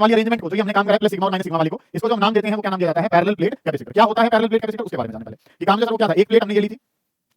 वाली अरेंजमेंट को, जो ये हमने काम करा है प्लस सिग्मा और माइनस सिग्मा वाली को, इसको जो हम नाम देते हैं वो क्या नाम दिया जाता है, पैरेलल प्लेट कैपेसिटर। क्या होता है पैरेलल प्लेट कैपेसिटर, उसके बारे में जानते हैं पहले। ये काम जो सर वो क्या था, एक प्लेट हमने ये ली थी,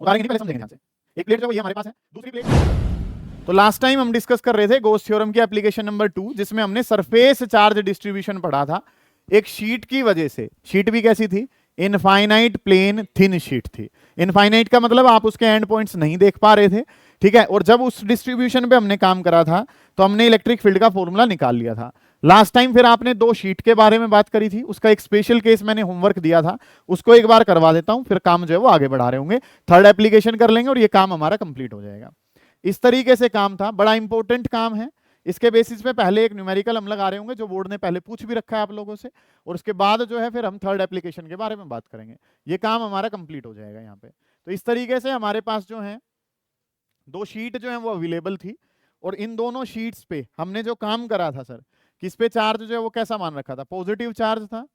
उतारेंगे नहीं, पहले समझेंगे ध्यान से। एक प्लेट जो ये हमारे पास है, दूसरी प्लेट। तो लास्ट टाइम हम डिस्कस कर रहे थे गॉस थ्योरम की एप्लीकेशन नंबर 2, जिसमें हमने सरफेस चार्ज डिस्ट्रीब्यूशन पढ़ा था। एक शीट की वजह से, शीट भी कैसी थी, इनफाइनाइट प्लेन थिन शीट थी। इनफाइनाइट का मतलब आप उसके एंड पॉइंट्स नहीं देख पा रहे थे, ठीक है। और जब उस डिस्ट्रीब्यूशन पे हमने काम करा था तो हमने इलेक्ट्रिक फील्ड का फॉर्मूला निकाल लिया था। लास्ट टाइम फिर आपने दो शीट के बारे में बात करी थी, उसका एक स्पेशल केस मैंने होमवर्क दिया था, उसको एक बार करवा देता हूं, फिर काम जो है वो आगे बढ़ा रहे होंगे। थर्ड एप्लीकेशन कर लेंगे और ये काम हमारा कंप्लीट हो जाएगा। इस तरीके से काम था, बड़ा इंपॉर्टेंट काम है। इसके बेसिस पे पहले एक न्यूमेरिकल हम लगा रहे होंगे जो बोर्ड ने पहले पूछ भी रखा है आप लोगों से, और उसके बाद जो है फिर हम थर्ड एप्लीकेशन के बारे में बात करेंगे। ये काम हमारा कंप्लीट हो जाएगा यहाँ पे। तो इस तरीके से हमारे पास जो है दो शीट जो है वो अवेलेबल थी, और इन दोनों शीट्स पे हमने जो काम करा था सर, किस पे चार्ज जो है वो कैसा मान रखा था, पॉजिटिव चार्ज था।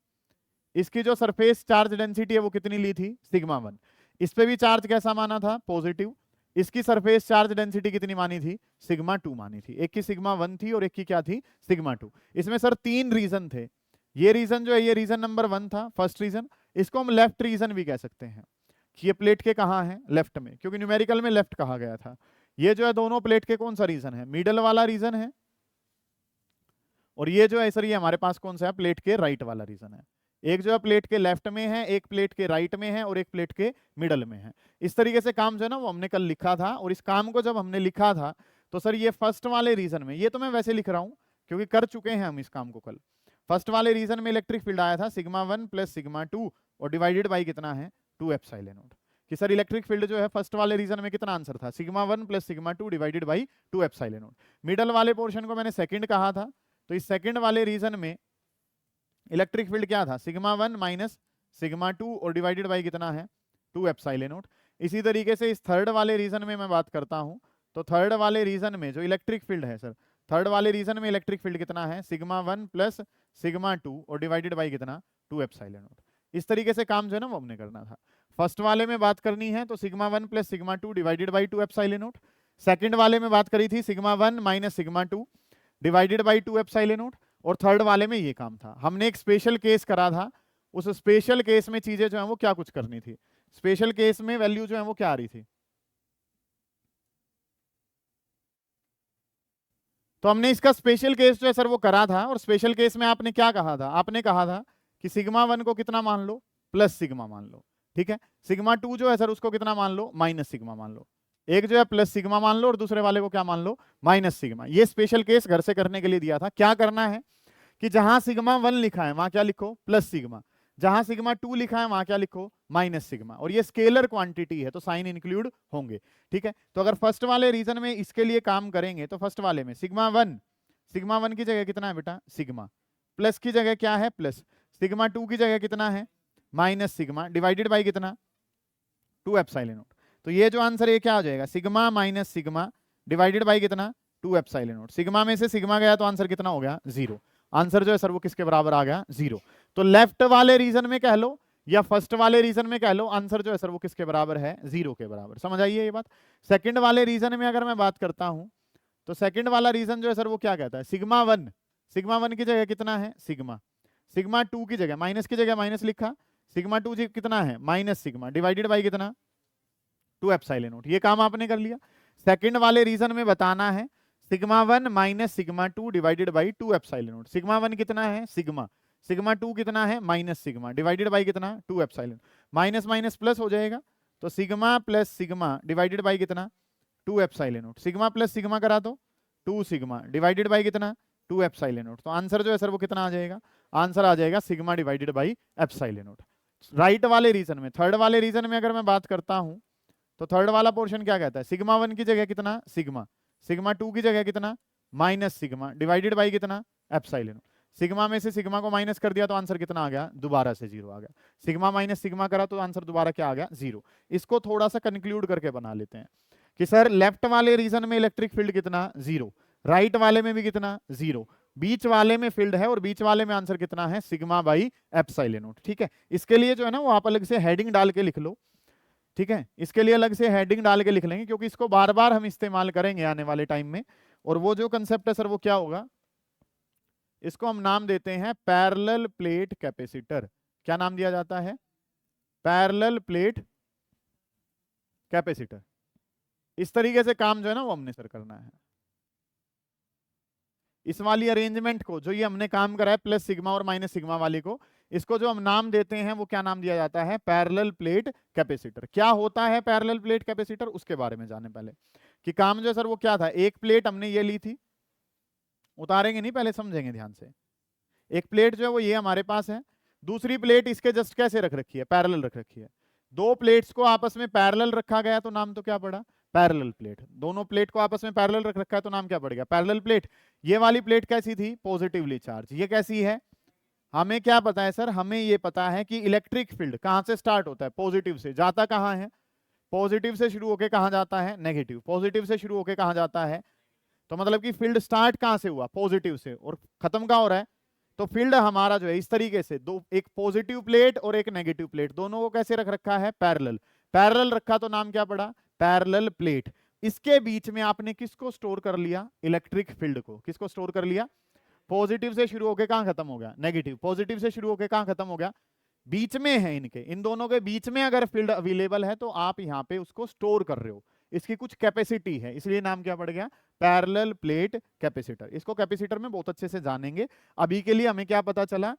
इसकी जो सरफेस चार्ज डेंसिटी है वो कितनी ली थी, सिग्मा 1। इस पे भी चार्ज कैसा माना था, पॉजिटिव। इसकी सरफेस चार्ज डेंसिटी कितनी मानी थी, सिग्मा 2 मानी थी। एक की सिग्मा 1 थी और एक की क्या थी, सिग्मा 2। इसमें सर तीन रीजन थे। ये रीजन जो है ये रीजन नंबर 1 था, फर्स्ट रीजन। इसको हम लेफ्ट रीजन भी कह सकते हैं कि ये प्लेट के कहाँ है, लेफ्ट में, क्योंकि न्यूमेरिकल में लेफ्ट कहा गया था। ये जो है दोनों प्लेट के कौन सा रीजन है, मिडल वाला रीजन है। और ये जो है सर ये हमारे पास कौन सा है, प्लेट के राइट वाला रीजन है। एक जो है प्लेट के लेफ्ट में है, एक प्लेट के राइट में है, और एक प्लेट के मिडल में है। इस तरीके से काम जो है ना वो हमने कल लिखा था, और इस काम को जब हमने लिखा था तो सर ये फर्स्ट वाले रीजन में, ये तो मैं वैसे लिख रहा हूं क्योंकि कर चुके हैं हम इस काम को कल। फर्स्ट वाले रीजन में इलेक्ट्रिक फील्ड आया था सिग्मा 1 प्लस सिग्मा 2 और डिवाइडेड बाई कितना है, 2 एप्सिलॉन नॉट। कि सर इलेक्ट्रिक फील्ड जो है फर्स्ट वाले रीजन में कितना आंसर था, sigma 1 plus sigma 2 divided by 2 epsilon not. Middle वाले पोर्शन को मैंने सेकंड कहा था, तो इस सेकंड वाले रीजन में इलेक्ट्रिक फील्ड क्या था, सिग्मा 1 माइनस सिग्मा 2 और डिवाइडेड बाई कितना है, 2 एप्सिलॉन नॉट। इसी तरीके से इस थर्ड वाले रीजन में मैं बात करता हूं, तो थर्ड वाले रीजन में जो इलेक्ट्रिक फील्ड है सर, थर्ड वाले रीजन में इलेक्ट्रिक फील्ड कितना है, सिग्मा 1 प्लस सिग्मा 2 और डिवाइडेड बाई कितना, 2 एप्सिलॉन नॉट। इस तरीके से काम जो है ना वो हमने करना था। फर्स्ट वाले में बात करनी है तो sigma 1 plus sigma 2 divided by 2 epsilon not. Second वाले में बात करी थी sigma 1 minus sigma 2 divided by 2 epsilon not. और थर्ड वाले में ये काम था, हमने एक स्पेशल केस करा था। उस स्पेशल केस में चीजें जो है वो क्या कुछ करनी थी, स्पेशल केस में वैल्यू जो है वो क्या आ रही थी। तो हमने इसका स्पेशल केस जो है सर वो करा था, और स्पेशल केस में आपने क्या कहा था, आपने कहा था कि सिग्मा 1 को कितना मान लो, प्लस सिग्मा मान लो, ठीक है। सिग्मा 2 जो है सर उसको कितना मान लो, माइनस सिग्मा मान लो। एक जो है प्लस सिग्मा मान लो और दूसरे वाले को क्या मान लो, माइनस सिग्मा। ये स्पेशल केस घर से करने के लिए दिया था। क्या करना है कि जहां सिग्मा 1 लिखा है वहां क्या लिखो, प्लस सिग्मा। जहां सिग्मा 2 लिखा है वहां क्या लिखो, माइनस सिग्मा। और ये स्केलर क्वांटिटी है तो साइन इंक्लूड होंगे, ठीक है। तो अगर फर्स्ट वाले रीजन में इसके लिए काम करेंगे तो फर्स्ट वाले में सिग्मा 1 की जगह कितना है बेटा, सिग्मा। प्लस की जगह क्या है, प्लस। सिग्मा 2 की जगह कितना है, माइनस सिग्मा, डिवाइडेड बाई कितना, 2 एप्सिलॉन नॉट। तो ये जो आंसर ये क्या हो जाएगा, sigma minus sigma divided by कितना, 2 एप्सिलॉन नॉट। सिग्मा में से सिग्मा गया तो आंसर कितना हो गया, 0। आंसर जो है सर वो किसके बराबर आ गया, 0। तो लेफ्ट वाले रीजन में कह लो या फर्स्ट वाले रीजन में कह लो, आंसर जो है सर वो किसके बराबर है, 0 के बराबर। समझ आइए ये बात। सेकंड वाले रीजन में अगर मैं बात करता हूं तो सेकंड वाला रीजन जो है सर वो क्या कहता है, सिग्मा 1 की जगह कितना है, सिग्मा। सिग्मा 2 की जगह माइनस की जगह माइनस लिखा, सिग्मा 2 कितना है, माइनस सिग्मा डिवाइडेड बाई कितना, 2 एप्सिलॉन नॉट। ये काम आपने कर लिया। सेकंड वाले रीजन में बताना है sigma 1 minus sigma 2 divided by 2 epsilon not. Sigma 1 कितना है, सिग्मा। सिग्मा 2 कितना है, माइनस सिग्मा डिवाइडेड बाई कितना, 2 एप्सिलॉन। माइनस माइनस प्लस हो जाएगा, तो sigma plus sigma divided by कितना, 2 epsilon not. Sigma plus sigma करा दो, 2 सिग्मा डिवाइडेड बाई कितना, 2 एप्सिलॉन नॉट। तो आंसर जो है सर वो कितना आ जाएगा, आंसर आ जाएगा sigma divided by epsilon not. Right वाले रीजन में, थर्ड वाले रीजन में अगर मैं बात करता हूं तो थर्ड वाला पोर्शन क्या कहता है, सिग्मा 1 की जगह कितना, सिग्मा। सिग्मा 2 की जगह कितना, माइनस सिग्मा डिवाइडेड बाई कितना, एप्सिलॉन। सिग्मा में से सिग्मा को माइनस कर दिया तो आंसर कितना आ गया, दोबारा से 0 आ गया। सिग्मा माइनस सिग्मा करा तो आंसर दोबारा क्या आ गया, 0। इसको थोड़ा सा कंक्लूड करके बना लेते हैं कि सर लेफ्ट वाले रीजन में इलेक्ट्रिक फील्ड कितना, 0। राइट वाले में भी कितना, 0। बीच वाले में फील्ड है और बीच वाले में आंसर कितना है, सिग्मा बाई एप्सिलॉन नॉट, ठीक है। इसके लिए जो है ना वो आप अलग से हेडिंग डाल के लिख लो, ठीक है। इसके लिए अलग से हेडिंग डाल के लिख लेंगे क्योंकि इसको बार बार हम इस्तेमाल करेंगे आने वाले टाइम में। और वो जो कंसेप्ट है सर वो क्या होगा, इसको हम नाम देते हैं पैरेलल प्लेट कैपेसिटर। क्या नाम दिया जाता है? Parallel plate capacitor. इस तरीके से काम जो है ना वो हमने सर करना है। इस वाली अरेंजमेंट को, जो ये हमने काम करा है प्लस सिग्मा और माइनस सिग्मा वाली को, इसको जो हम नाम देते हैं वो क्या नाम दिया जाता है? Parallel plate capacitor. क्या होता है पैरेलल प्लेट कैपेसिटर, उसके बारे में जाने पहले कि काम जो है सर वो क्या था। एक प्लेट हमने ये ली थी, उतारेंगे नहीं, पहले समझेंगे ध्यान से। एक प्लेट जो है वो ये हमारे पास है, दूसरी प्लेट इसके जस्ट कैसे रख रखी है? पैरेलल रख रखी है। दो प्लेट्स को आपस में पैरेलल रखा गया तो नाम तो क्या पड़ा? Parallel plate. दोनों प्लेट को आपस में पैरेलल रख रखा है तो नाम क्या पड़ गया? Parallel plate. ये वाली प्लेट कैसी थी? Positively charge. ये कैसी है? हमें क्या पता है सर? हमें ये पता है कि इलेक्ट्रिक फील्ड कहां से स्टार्ट होता है? पॉजिटिव से। जाता कहां है? पॉजिटिव से शुरू होकर कहां जाता है? नेगेटिव। पॉजिटिव से शुरू होकर कहां जाता है? तो मतलब कि फील्ड स्टार्ट कहां से हुआ? पॉजिटिव से, और खत्म कहां हो रहा है? तो फील्ड हमारा जो है इस तरीके से, दो, एक पॉजिटिव प्लेट और एक नेगेटिव प्लेट, दोनों को कैसे रख रखा है? पैरेलल। पैरेलल रखा तो नाम क्या पड़ा? Parallel plate. इसके बीच में आपने किसको स्टोर कर लिया? इलेक्ट्रिक फील्ड को। किसको स्टोर कर लिया? पॉजिटिव से शुरू होकर कहां खत्म हो गया? नेगेटिव। पॉजिटिव से शुरू होकर कहां खत्म हो गया? बीच में है इनके, इन दोनों के बीच में अगर फील्ड अवेलेबल है तो आप यहां पे उसको स्टोर कर रहे हो। इसकी कुछ कैपेसिटी है, इसलिए नाम क्या पड़ गया? Parallel plate capacitor. इसको कैपेसिटर में बहुत अच्छे से जानेंगे। अभी के लिए हमें क्या पता चला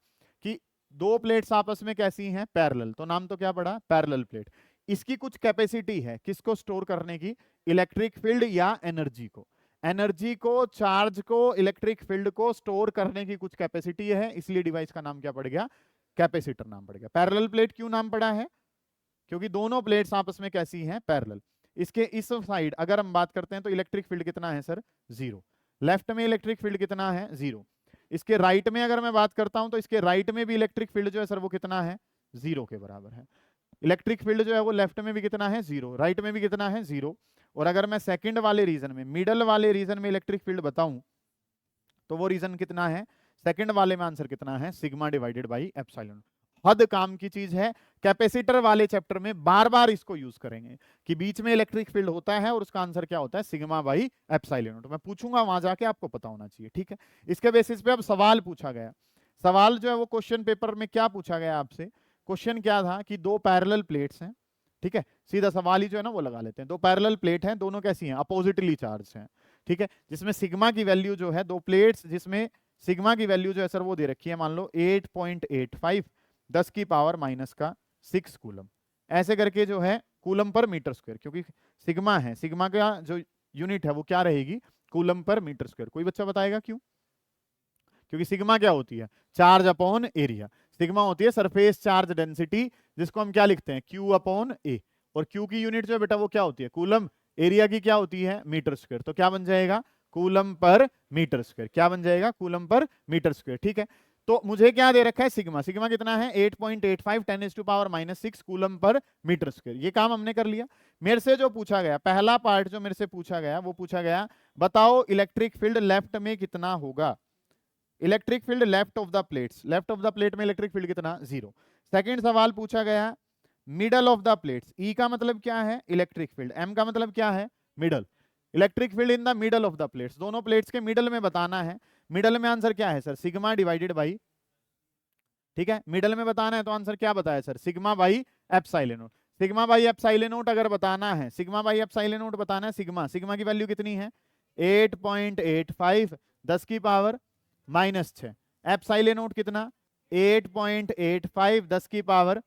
कि दो प्लेट्स आपस में कैसी हैं? पैरेलल, तो नाम तो क्या पड़ा? Parallel plate. इसकी कुछ कैपेसिटी है, किसको स्टोर करने की? इलेक्ट्रिक फील्ड या एनर्जी को। एनर्जी को, चार्ज को, इलेक्ट्रिक फील्ड को स्टोर करने की कुछ कैपेसिटी है, इसलिए डिवाइस का नाम क्या पड़ गया? कैपेसिटर नाम पड़ गया। पैरेलल प्लेट क्यों नाम पड़ा है? क्योंकि दोनों प्लेट्स आपस में कैसी हैं? पैरेलल। इसके इस साइड अगर हम बात करते हैं तो इलेक्ट्रिक फील्ड कितना है सर? 0। लेफ्ट में इलेक्ट्रिक फील्ड कितना है? 0। इसके राइट में अगर मैं बात करता हूं तो इसके राइट में भी इलेक्ट्रिक फील्ड जो है सर वो कितना है? 0 के बराबर है। इलेक्ट्रिक फील्ड जो है वो लेफ्ट में भी कितना है? 0। राइट में भी कितना है? 0। और अगर मैं सेकंड वाले रीजन में, मिडल वाले रीजन में इलेक्ट्रिक फील्ड बताऊं तो वो रीजन कितना है? सेकंड वाले में आंसर कितना है? Sigma divided by epsilon. हद काम की चीज है। कैपेसिटर वाले चैप्टर में बार बार इसको यूज करेंगे कि बीच में इलेक्ट्रिक फील्ड होता है और उसका आंसर क्या होता है? Sigma by epsilon. तो मैं पूछूंगा वहां जाके, आपको पता होना चाहिए, ठीक है। इसके बेसिस पे अब सवाल पूछा गया। सवाल जो है वो क्वेश्चन पेपर में क्या पूछा गया आपसे? क्वेश्चन क्या था कि दो पैरेलल प्लेट्स हैं, ठीक है। सीधा सवाल ही जो है ना वो लगा लेते हैं। दो पैरेलल प्लेट हैं, दोनों कैसी हैं? अपोजिटली चार्ज हैं, ठीक है। जिसमें सिग्मा की वैल्यू जो है, दो प्लेट्स जिसमें सिग्मा की वैल्यू जो है सर वो दे रखी है, मान लो 8.85 10 की पावर माइनस का 6 कूलम। ऐसे करके जो है कूलम पर मीटर स्क्वायर, क्योंकि सिग्मा है, सिग्मा का जो यूनिट है वो क्या रहेगी? Coulomb per metre square. कोई बच्चा बताएगा क्यों? क्योंकि सिग्मा क्या होती है? Charge upon area. सिग्मा होती है सरफेस चार्ज डेंसिटी, जिसको हम क्या लिखते हैं? क्यू अपॉन ए। और क्यू की यूनिट जो है बेटा वो क्या होती है? कूलम। एरिया की क्या होती है? Metre square. तो क्या बन जाएगा? Coulomb per metre square. क्या बन जाएगा? कूलम पर मीटर स्क्वायर, ठीक है। तो मुझे क्या दे रखा है? सिग्मा। सिग्मा कितना है? 8.85 10⁻⁻⁻⁶ कूलम पर मीटर स्क्वायर। ये काम हमने कर लिया। मेरे से जो पूछा गया, पहला पार्ट जो मेरे से पूछा गया वो पूछा गया, बताओ इलेक्ट्रिक फील्ड लेफ्ट में कितना होगा? Electric field left of the plates. Left of the plate में इलेक्ट्रिक फील्ड कितना? 0। सेकंड सवाल पूछा गया, मिडल ऑफ द प्लेट्स। ई का मतलब क्या है? Electric field. एम का मतलब क्या है? Middle. Electric field in the middle of the plates, दोनों प्लेट्स के मिडल में बताना है। मिडल में आंसर क्या है सर? सिग्मा डिवाइडेड बाई, ठीक है। मिडल में बताना है तो आंसर क्या बताया sir? Sigma by epsilon not. Sigma by epsilon not अगर बताना है, सिग्मा बाई एप्सिलॉन नॉट बताना है, सिग्मा, सिग्मा की वैल्यू कितनी है? 8.85 10 की पावर -6। एप्सिलॉन नॉट कितना? 8.85 10 की पावर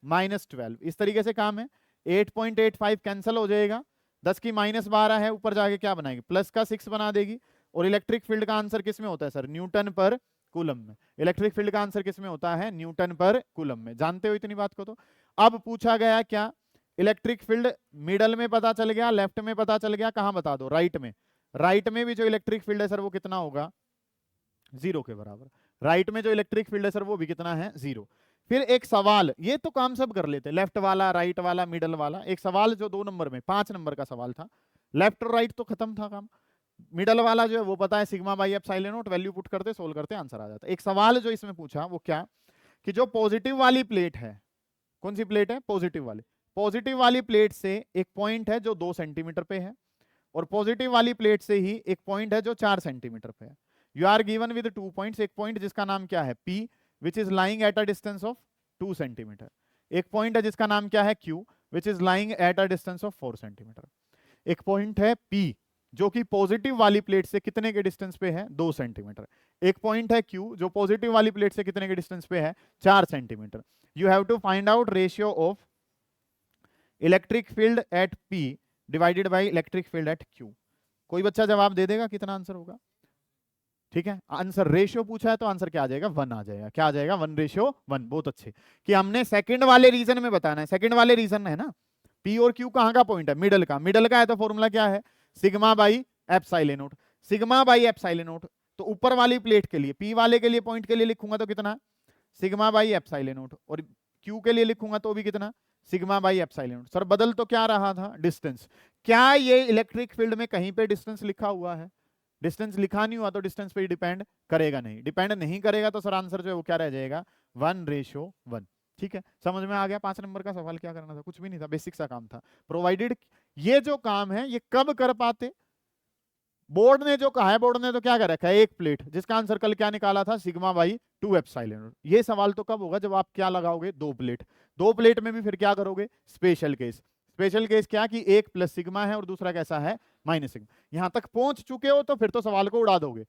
-12। इस तरीके से काम है। 8.85 कैंसिल हो जाएगा, 10 की -12 है, ऊपर जाके क्या बनाएगी? प्लस का 6 बना देगी। और इलेक्ट्रिक फील्ड का आंसर किस में होता है सर? न्यूटन पर कूलम में। इलेक्ट्रिक फील्ड का आंसर किस में होता है? न्यूटन पर कूलम में। जानते हो इतनी बात को? तो अब पूछा गया क्या? इलेक्ट्रिक फील्ड मिडल में पता चल गया, लेफ्ट में पता चल गया, कहां बता दो? राइट में। राइट में भी जो इलेक्ट्रिक फील्ड है सर वो कितना होगा? 0 के बराबर। राइट में जो इलेक्ट्रिक फील्ड है सर वो भी कितना है? 0। फिर एक सवाल, ये तो काम सब कर लेते, लेफ्ट वाला, राइट वाला, मिडल वाला। एक सवाल जो 2 नंबर में, 5 नंबर का सवाल था, लेफ्ट और राइट तो खत्म था काम। मिडल वाला जो है वो पता है, sigma by epsilon not, value put करते, सोल्व करते, आंसर आ जाता। एक सवाल जो इसमें पूछा वो क्या, कि जो पॉजिटिव वाली प्लेट है, कौन सी प्लेट है? पॉजिटिव वाली। पॉजिटिव वाली प्लेट से एक पॉइंट है जो 2 सेंटीमीटर पे है, और पॉजिटिव वाली प्लेट से ही एक पॉइंट है जो 4 सेंटीमीटर पे है। You are given with 2 points, एक पॉइंट जिसका नाम क्या है P which is lying at a distance of 2 centimetre, एक पॉइंट है जिसका नाम क्या है Q which is lying at a distance of 4 centimetre, एक पॉइंट है P जो कि पॉजिटिव वाली प्लेट से कितने के डिस्टेंस पे है 2 सेंटीमीटर, एक पॉइंट है Q जो पॉजिटिव वाली प्लेट से कितने के डिस्टेंस पे है 4 centimetre. You have to find out ratio of electric field at P divided by electric field at Q। कोई बच्चा जवाब दे देगा कितना आंसर होगा? ठीक है, आंसर रेशियो पूछा है तो आंसर क्या आ जाएगा 1 आ जाएगा। क्या आ जाएगा 1:1। बहुत अच्छे कि हमने सेकंड वाले रीजन में बताना है, सेकंड वाले रीजन है ना P और Q कहाँ का पॉइंट है, मिडल का, मिडल का है तो फॉर्मूला क्या है sigma by epsilon not, sigma by epsilon not. तो ऊपर वाली प्लेट के लिए P वाले के लिए पॉइंट के लिए लिखूंगा तो कितना सिग्मा बाई एप्सिलॉन नॉट, और Q के लिए लिखूंगा तो भी कितना sigma by epsilon not. Sir बदल तो क्या रहा था डिस्टेंस, क्या ये इलेक्ट्रिक फील्ड में कहीं पे डिस्टेंस लिखा हुआ है? डिस्टेंस लिखा नहीं हुआ तो डिस्टेंस पे डिपेंड करेगा नहीं, डिपेंड नहीं करेगा तो सर आंसर जो है वो क्या रह जाएगा 1:1। ठीक है, समझ में आ गया? 5 नंबर का सवाल क्या करना था, कुछ भी नहीं था, बेसिक सा काम था। प्रोवाइडेड ये जो काम है ये कब कर पाते, बोर्ड ने जो कहा है, बोर्ड ने तो क्या कर रखा है एक प्लेट जिसका आंसर कल क्या निकाला था सिग्मा बाई 2 एप्सिलॉन। ये सवाल तो कब होगा जब आप क्या लगाओगे 2 प्लेट, 2 प्लेट में भी फिर क्या करोगे स्पेशल केस। स्पेशल केस क्या कि एक प्लस सिग्मा है और दूसरा कैसा है माइनस सिग्मा। यहां तक पहुंच चुके हो तो फिर तो सवाल को उड़ा दोगे,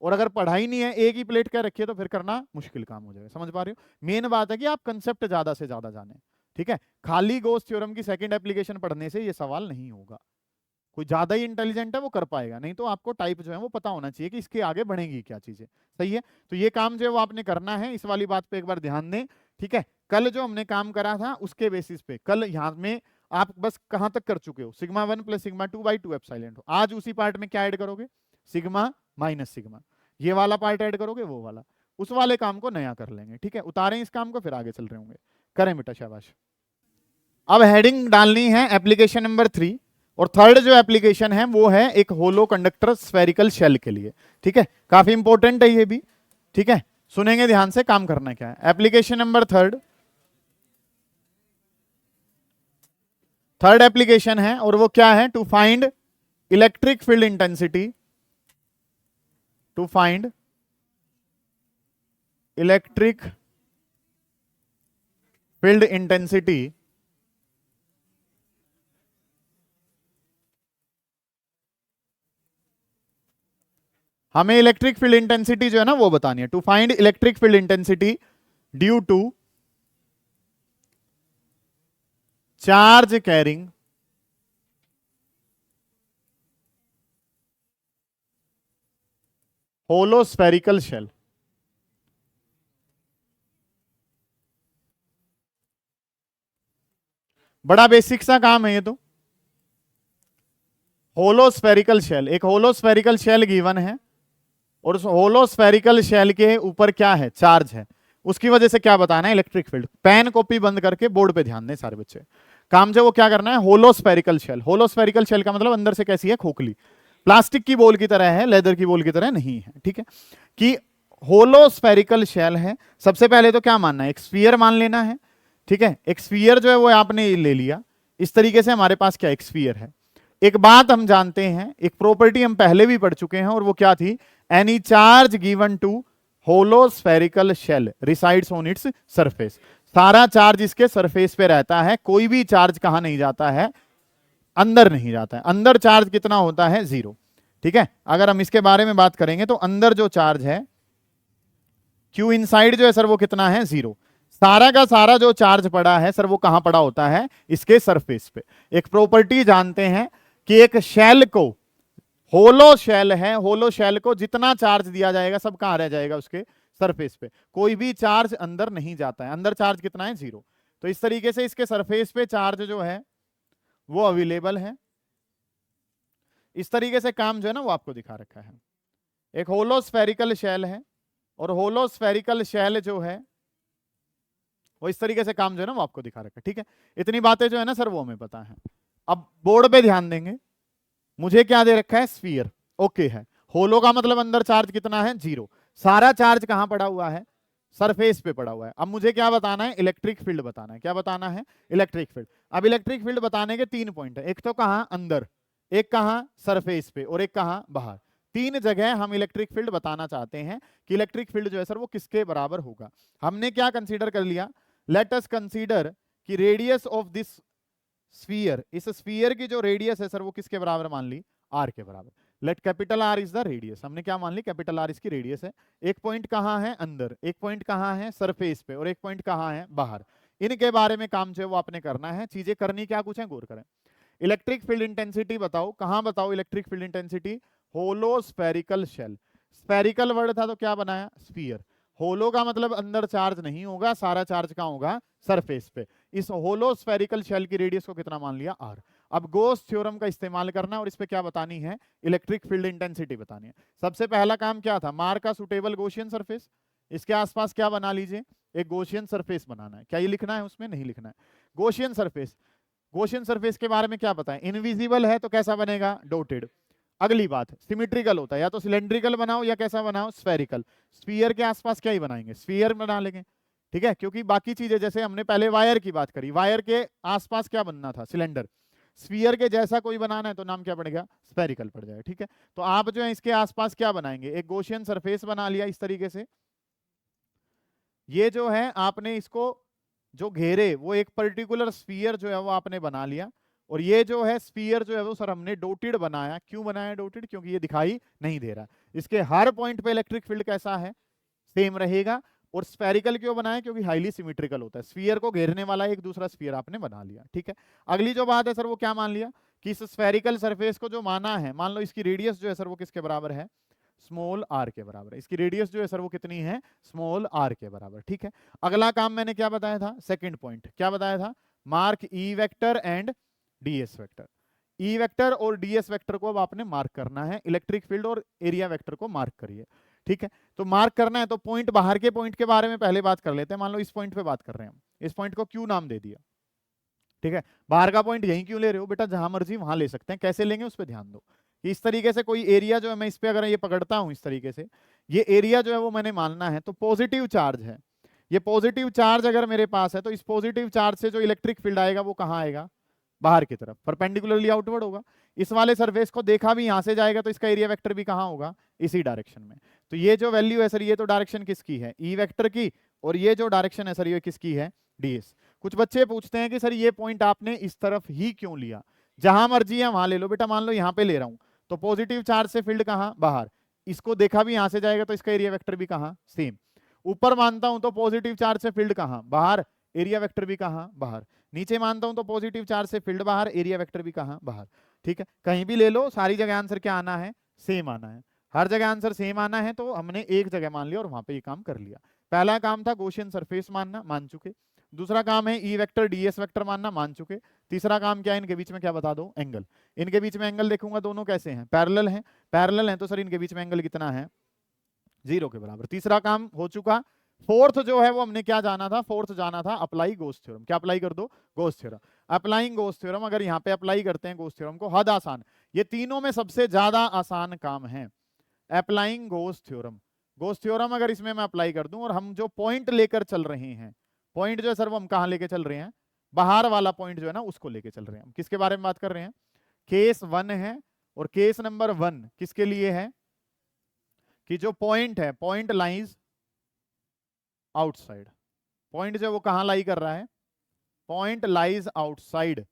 और अगर पढ़ाई नहीं है एक ही प्लेट क्या रखी है तो फिर करना मुश्किल काम हो जाएगा। समझ पा रहे हो? मेन बात है कि आप कंसेप्ट ज्यादा से ज्यादा जाने। ठीक है, खाली गॉस थ्योरम की सेकंड एप्लीकेशन पढ़ने से ये सवाल नहीं होगा, कोई ज्यादा ही इंटेलिजेंट है वो कर पाएगा, नहीं तो आपको टाइप जो है वो पता होना चाहिए कि इसके आगे बढ़ेंगी क्या चीजें। सही है, तो ये काम जो है वो आपने करना है, इस वाली बात पे एक बार ध्यान दें। ठीक है, कल जो हमने काम करा था उसके बेसिस पे कल यहाँ में आप बस कहां तक कर चुके हो sigma 1 plus sigma 2 by 2 epsilon. आज उसी पार्ट में क्या ऐड करोगे सिग्मा माइनस सिग्मा, ये वाला पार्ट ऐड करोगे, वो वाला, उस वाले काम को नया कर लेंगे। ठीक है, उतारें इस काम को फिर आगे चल रहे होंगे, करें बेटा शाबाश। अब हेडिंग डालनी है एप्लीकेशन नंबर 3, और थर्ड जो एप्लीकेशन है वो है एक होलो कंडक्टर स्फेरिकल शेल के लिए। ठीक है, काफी इंपॉर्टेंट है ये भी। ठीक है, सुनेंगे ध्यान से, काम करना क्या है। एप्लीकेशन नंबर थर्ड एप्लीकेशन है और वो क्या है, to find electric field intensity, to find electric field intensity हमें इलेक्ट्रिक फील्ड इंटेंसिटी जो है ना वो बतानी है। To find electric field intensity due to charge carrying hollow spherical shell. बड़ा बेसिक सा काम है ये तो। होलो स्फेरिकल शेल, एक होलो स्फेरिकल शेल गिवन है और उस होलो स्फेरिकल शेल के ऊपर क्या है चार्ज है, उसकी वजह से क्या बताना है इलेक्ट्रिक फील्ड। पेन कॉपी बंद करके बोर्ड पे ध्यान दें सारे बच्चे। काम जो वो क्या करना है hollow spherical shell. Hollow spherical shell का मतलब अंदर से कैसी है खोखली, प्लास्टिक की बॉल की तरह है, लेदर की बॉल की तरह नहीं है। ठीक है, कि होलो स्फेरिकल शेल है। सबसे पहले तो क्या मानना है एक स्फीयर मान लेना है। ठीक है, एक स्फीयर जो है वो आपने ले लिया, इस तरीके से हमारे पास क्या एक स्फीयर है। एक बात हम जानते हैं, एक प्रॉपर्टी हम पहले भी पढ़ चुके हैं और वो क्या थी, any charge given to hollow spherical shell resides on its surface. सारा चार्ज इसके सरफेस पे रहता है, कोई भी चार्ज कहां नहीं जाता है अंदर नहीं जाता है। अंदर चार्ज कितना होता है 0। ठीक है, अगर हम इसके बारे में बात करेंगे तो अंदर जो चार्ज है Q इनसाइड जो है सर वो कितना है 0। सारा का सारा जो चार्ज पड़ा है सर वो कहां पड़ा होता है इसके सरफेस पे। एक प्रॉपर्टी जानते हैं कि एक शेल को, होलो शेल है, होलो शेल को जितना चार्ज दिया जाएगा सब कहां रह जाएगा उसके सरफेस पे, कोई भी चार्ज अंदर नहीं जाता है। अंदर चार्ज कितना है 0। तो इस तरीके से इसके सरफेस पे चार्ज जो है वो अवेलेबल है। इस तरीके से काम जो है ना वो आपको दिखा रखा है। एक होलो स्फेरिकल शेल है और होलो स्फेरिकल शेल जो है वो इस तरीके से काम जो है ना वो आपको दिखा रखा है। ठीक है, इतनी बातें जो है ना सर वो हमें पता है। अब बोर्ड पे ध्यान देंगे, मुझे क्या दे रखा है स्फीयर, ओके है। होलो का मतलब अंदर चार्ज कितना है 0। सारा चार्ज कहां पड़ा हुआ है सरफेस पे पड़ा हुआ है। अब मुझे क्या बताना है इलेक्ट्रिक फील्ड बताना है। क्या बताना है इलेक्ट्रिक फील्ड। अब इलेक्ट्रिक फील्ड बताने के 3 पॉइंट है, एक तो कहां अंदर, एक कहां सरफेस पे और एक कहां बाहर। 3 जगह हम इलेक्ट्रिक फील्ड बताना चाहते हैं कि इलेक्ट्रिक फील्ड जो है सर वो किसके बराबर होगा। हमने क्या कंसीडर कर लिया, लेट अस कंसीडर कि रेडियस ऑफ दिस स्फीयर, इस स्फीयर की जो रेडियस है सर वो किसके बराबर मान ली, आर के बराबर। Let capital R is the radius, हमने क्या मान ली, कैपिटल आर इसकी रेडियस है। एक पॉइंट कहाँ है, अंदर, एक पॉइंट कहाँ है, सरफेस पे, और एक पॉइंट कहाँ है, बाहर। इनके बारे में काम जो है वो आपने करना है। चीजें करनी क्या कुछ है, गौर करें। इलेक्ट्रिक फील्ड इंटेंसिटी बताओ, कहां बताओ electric field intensity, hollow spherical shell. Spherical word था तो क्या बनाया, स्फीयर। होलो का मतलब अंदर चार्ज नहीं होगा, सारा चार्ज कहां होगा, सरफेस पे। इस होलो स्फेरिकल शेल की रेडियस को कितना मान लिया, आर। अब गोस थ्योरम का इस्तेमाल करना और इस पे क्या बतानी है, इलेक्ट्रिक फील्ड इंटेंसिटी बतानी है। सबसे पहला काम क्या था, मार का सुटेबल गॉसियन सरफेस, इसके आसपास क्या बना लीजिए, एक गॉसियन सरफेस बनाना है। क्या ये लिखना है, उसमें नहीं लिखना है। गॉसियन सरफेस, गॉसियन सरफेस के बारे में क्या पता है, इनविजिबल है तो कैसा बनेगा, डॉटेड। अगली बात, सिमेट्रिकल होता है, या तो सिलेंड्रिकल बनाओ या कैसा बनाओ, स्फेरिकल। स्फीयर के आसपास क्या ही बनाएंगे, स्फीयर बना लेंगे, ठीक है। क्योंकि बाकी चीजें, जैसे हमने पहले वायर की बात करी, वायर के आसपास क्या बनना था, सिलेंडर। स्फीयर के जैसा कोई बनाना है तो नाम क्या पड़ेगा, स्फेरिकल पड़ जाएगा, ठीक है। तो आप जो है इसके आसपास क्या बनाएंगे, एक गॉसियन सरफेस बना लिया इस तरीके से। ये जो है आपने इसको जो घेरे वो एक पर्टिकुलर स्फीयर जो है वो आपने बना लिया, और ये जो है स्फीयर जो है वो सर हमने डॉटेड बनाया। क्यों बनाया डॉटेड, क्योंकि ये दिखाई नहीं दे रहा। इसके हर पॉइंट पे इलेक्ट्रिक फील्ड कैसा है, सेम रहेगा। और स्फेरिकल क्यों बनाया, क्योंकि हाईली सिमेट्रिकल होता है, स्फीयर को घेरने वाला एक दूसरा स्फीयर आपने बना लिया, ठीक है। अगली जो बात है सर वो क्या मान लिया, कि इस स्फेरिकल सरफेस को जो माना है, मान लो इसकी रेडियस जो है सर वो किसके बराबर है, स्मॉल आर के बराबर है। इसकी रेडियस जो है सर वो कितनी है, स्मॉल आर के बराबर, ठीक है। अगला काम मैंने क्या बताया था, सेकंड पॉइंट क्या बताया था, mark E vector and DS vector. E vector और डीएस वेक्टर को अब आपने मार्क करना है, इलेक्ट्रिक फील्ड और एरिया वेक्टर को मार्क करिए, ठीक है। तो मार्क करना है तो पॉइंट, बाहर के पॉइंट के बारे में पहले बात कर लेते हैं। मान लो इस पॉइंट पे बात कर रहे हैं हम, इस पॉइंट को क्यू नाम दे दिया, ठीक है। बाहर का पॉइंट यहीं क्यों ले रहे हो बेटा, जहां मर्जी वहां ले सकते हैं, कैसे लेंगे उस पर ध्यान दो। इस तरीके से कोई एरिया जो है, मैं इस पे अगर ये पकड़ता हूं इस तरीके से, ये एरिया जो है वो मैंने मानना है, तो पॉजिटिव चार्ज है। ये पॉजिटिव चार्ज अगर मेरे पास है तो इस पॉजिटिव चार्ज से जो इलेक्ट्रिक फील्ड आएगा वो कहाँ आएगा, बाहर की तरफ, परपेंडिकुलरली आउटवर्ड होगा। इस वाले सरफेस को देखा भी यहां से जाएगा तो इसका एरिया वेक्टर भी कहाँ होगा, इसी डायरेक्शन में। तो ये जो वैल्यू है सर, ये तो डायरेक्शन किसकी है, ई वेक्टर की, और ये जो डायरेक्शन है सर ये किसकी है, डीएस। कुछ बच्चे पूछते हैं कि सर ये पॉइंट आपने इस तरफ ही क्यों लिया, जहां मर्जी है वहां ले लो बेटा। मान लो यहाँ पे ले रहा हूं तो पॉजिटिव चार्ज से फील्ड कहाँ, बाहर, इसको देखा भी यहां से जाएगा तो इसका एरिया वेक्टर भी कहाँ, सेम। ऊपर मानता हूं तो पॉजिटिव चार्ज से फील्ड कहाँ, बाहर, एरिया वेक्टर भी कहाँ, बाहर। नीचे मानता हूं तो पॉजिटिव चार्ज से फील्ड बाहर, एरिया वेक्टर भी कहाँ, बाहर, ठीक है। कहीं भी ले लो, सारी जगह आंसर क्या आना है, सेम आना है। हर जगह आंसर सेम आना है, तो हमने एक जगह मान लिया और वहां पे ये काम कर लिया। पहला काम था गॉसियन सरफेस मानना, मान चुके। दूसरा काम है ई वेक्टर डीएस वेक्टर मानना, मान चुके। तीसरा काम क्या है, इनके बीच में क्या बता दो, एंगल। इनके बीच में एंगल देखूंगा दोनों कैसे हैं, पैरेलल हैं। पैरेलल हैं तो सर इनके बीच में एंगल कितना है, 0 के बराबर। तीसरा काम हो चुका। फोर्थ जो है वो हमने क्या जाना था, फोर्थ जाना था अप्लाई गोस थ्योरम। क्या अप्लाई कर दो, गोस थ्योरम। अप्लाइंग गोस थ्योरम, अगर यहाँ पे अप्लाई करते हैं गोस थ्योरम को, हद आसान। ये तीनों में सबसे ज्यादा आसान काम है अप्लाइंग गोस थ्योरम। गोस थ्योरम अगर इसमें मैं अप्लाई कर दूं, और हम जो पॉइंट लेकर चल रहे हैं, पॉइंट जो है सर वो हम कहाँ लेके चल रहे हैं, बाहर वाला पॉइंट जो है ना उसको लेके चल रहे हैं। हम किसके बारे में बात कर रहे हैं, केस 1 है, और केस नंबर 1 किसके लिए है, कि जो पॉइंट है, पॉइंट लाइज आउटसाइड। पॉइंट जो वो कहां लाई कर रहा है, point lies outside.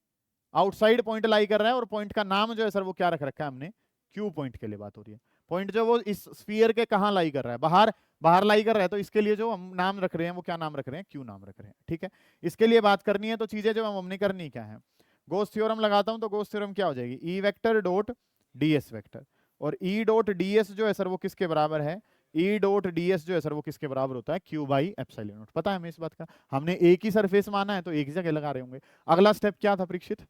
Outside point लाई कर रहा है, और पॉइंट का नाम जो है सर वो क्या रख रखा है हमने, क्यू पॉइंट के लिए बात हो रही है। पॉइंट जो वो इस स्फीयर के कहां लाई कर रहा है, बाहर, बाहर लाई कर रहा है, तो इसके लिए जो हम नाम रख रहे हैं वो क्या नाम रख रहे हैं, क्यू नाम रख रहे हैं, ठीक है। इसके लिए बात करनी है, तो चीजें जो हमने करनी क्या है, गोस थ्योरम लगाता हूं तो गोस थ्योरम क्या हो जाएगी, E vector dot DS vector. और ई डॉट डीएस जो है सर वो किसके बराबर है, ई डॉट डीएस जो है सर वो किसके बराबर होता है, क्यू बाई एप्सिलॉन नॉट। पता है हमें इस बात का, हमने एक ही सरफेस माना है तो एक ही जगह लगा रहे होंगे। अगला स्टेप क्या था परीक्षित,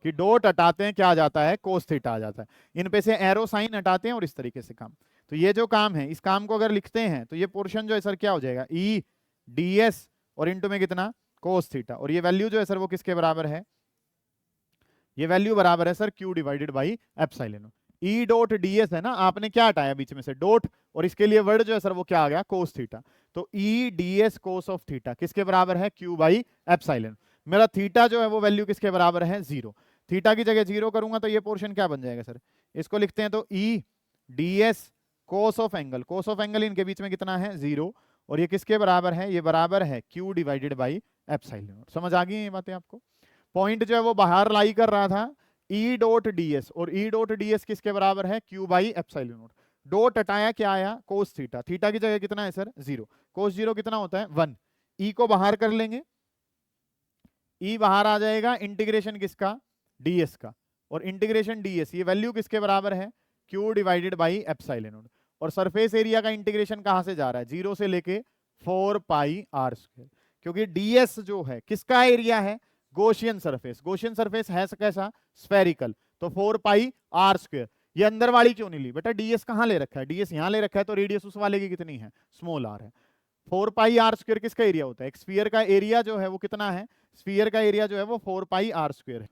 कि डॉट हटाते हैं क्या आ जाता है, कोस थीटा आ जाता है। इन पे से एरो साइन हटाते हैं और इस तरीके से काम। तो ये जो काम है, इस काम को अगर लिखते हैं तो ये पोर्शन जो है सर क्या हो जाएगा, ई डीएस और इनटू में कितना, कोस थीटा। और ये वैल्यू जो है सर वो किसके बराबर है, ये वैल्यू बराबर है sir Q divided by epsilon. E dot DS है ना, आपने क्या हटाया बीच में से, डॉट, और इसके लिए वर्ड जो है सर वो क्या आ गया, कोस थीटा। तो ई डीएस कोस ऑफ थीटा किसके बराबर है, क्यू बाई एप्सिलॉन। मेरा थीटा जो है वो वैल्यू किसके बराबर है, 0। थीटा की जगह 0 करूंगा तो ये पोर्शन क्या बन जाएगा सर, इसको लिखते हैं तो ई ds cos of angle, cos of angle इनके बीच में कितना है 0, और ये किसके बराबर है, ये बराबर है q divided by epsilon not. समझ आ गई ये बातें आपको। पॉइंट जो है वो बाहर लाई कर रहा था E डॉट ds, और E डॉट ds किसके बराबर है q by epsilon not. Dot हटाया क्या आया cos थीटा, थीटा की जगह कितना है सर 0, cos 0 कितना होता है 1, E को बाहर कर लेंगे, E बाहर आ जाएगा इंटीग्रेशन किसका ds का, और इंटीग्रेशन ds ये वैल्यू किसके बराबर है q divided by epsilon not. और सरफेस एरिया का इंटीग्रेशन कहां से जा रहा है 0 से लेके 4 पाई r स्क्वायर, क्योंकि ds जो है किसका एरिया है गॉसियन सरफेस, गॉसियन सरफेस है कैसा स्फेरिकल, तो 4 पाई r स्क्वायर। ये अंदर वाली क्यों नहीं ली बेटा, ds कहां ले रखा है, ds यहां ले रखा है, तो रेडियस उस वाले की कितनी है स्मॉल r है। 4 पाई r स्क्वायर किसका एरिया होता है, एक स्फीयर का एरिया जो है वो कितना है, स्फीयर का एरिया जो है वो 4 पाई r स्क्वायर है।